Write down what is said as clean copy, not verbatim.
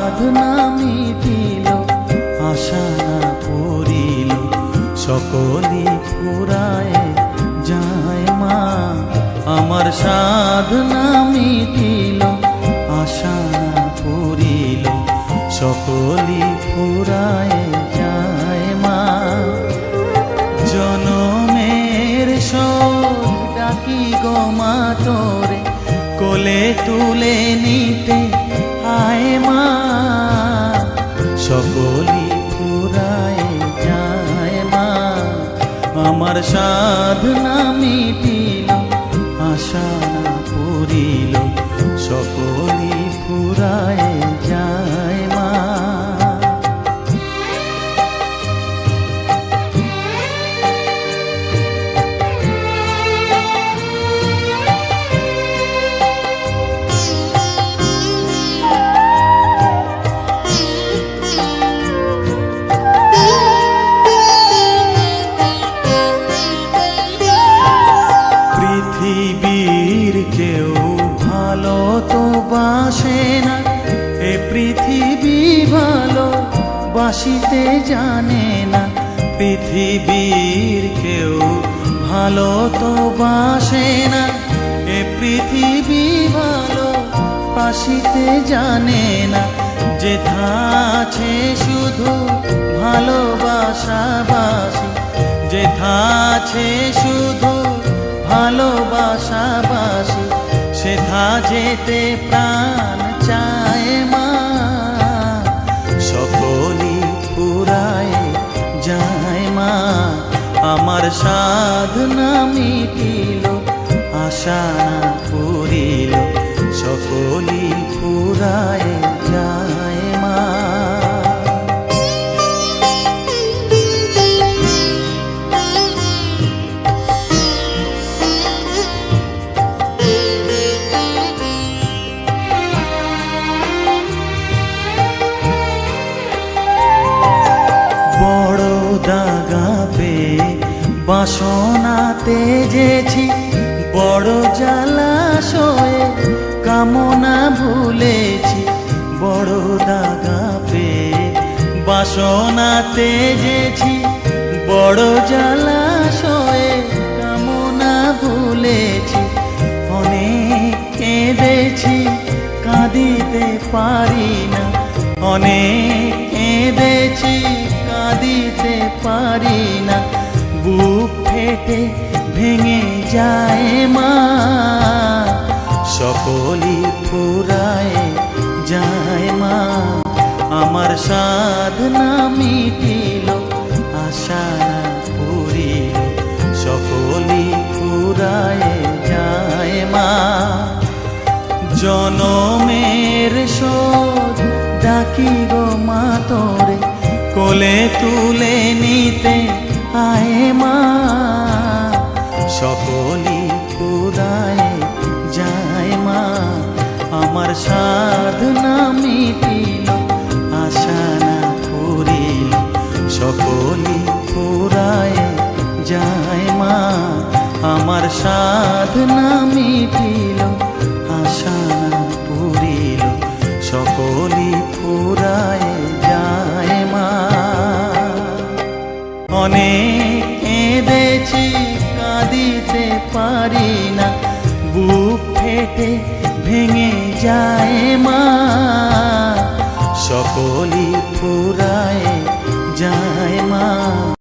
সাধনা মিটিল, আশা না পূরিল, সকলই ফুরায় যায় মা। আমার সাধনা মিটিল, আশা না পূরিল, সকলই ফুরায় যায় মা। জনমের শোক ডাকি গো মা তোরে, কোলে তুলে নিতে আয় মা। সকলই ফুরায় যায় মা। আমার সাধনা মিটিল, আশা না পূরিল, সকলই ফুরায় যায় মা। পৃথিবীর কেউ ভালো তো বাসে না, এ পৃথিবী ভালো বাসিতে জানে না। পৃথিবীর কেউ ভালো তো বাসে না, এ পৃথিবী ভালো বাসিতে জানে না। যেথা আছে শুধু ভালোবাসাবাসি, যেথা আছে শুধু ভালোবাসাবাসি, সেথা যেতে প্রাণ চায় মা। সকলই ফুরায় যায় মা। আমার সাধনা মিটিল, আশা না পূরিল, সকলই ফুরায় যায় মা। বড় দাগা পেয়ে বাসনা তেজেছি, বড় জলাশয়ে কামনা ভুলেছি। বড় দাগা পেয়ে বাসনা তেজেছি, বড় জলাশয়ে কামনা ভুলেছি। অনেক কেঁদেছি, কাঁদিতে পারি না, অনেক কেঁদেছি, কাঁদিতে পারি না। বুক ফেটে ভেঙে যায় মা। সকলই ফুরায় যায় মা। আমার সাধনা মিটিল, আশা না পূরিল, সকলই ফুরায় যায় মা। জনমের শোধ ডাকি গো মা তোরে, কোলে তুলে নিতে আয় মা। সকলই ফুরায় যায় মা। আমার সাধনা মিটিল, আশা না পূরিল, সকলই ফুরায় যায় মা। আমার সাধনা মিটিল, আশা না পূরিল, সকলই ফুরায় যায় মা। অনেক কেঁদেছি, কাঁদিতে পারি না, বুক ফেটে ভেঙে যায় মা। সকলই ফুরায় যায় মা।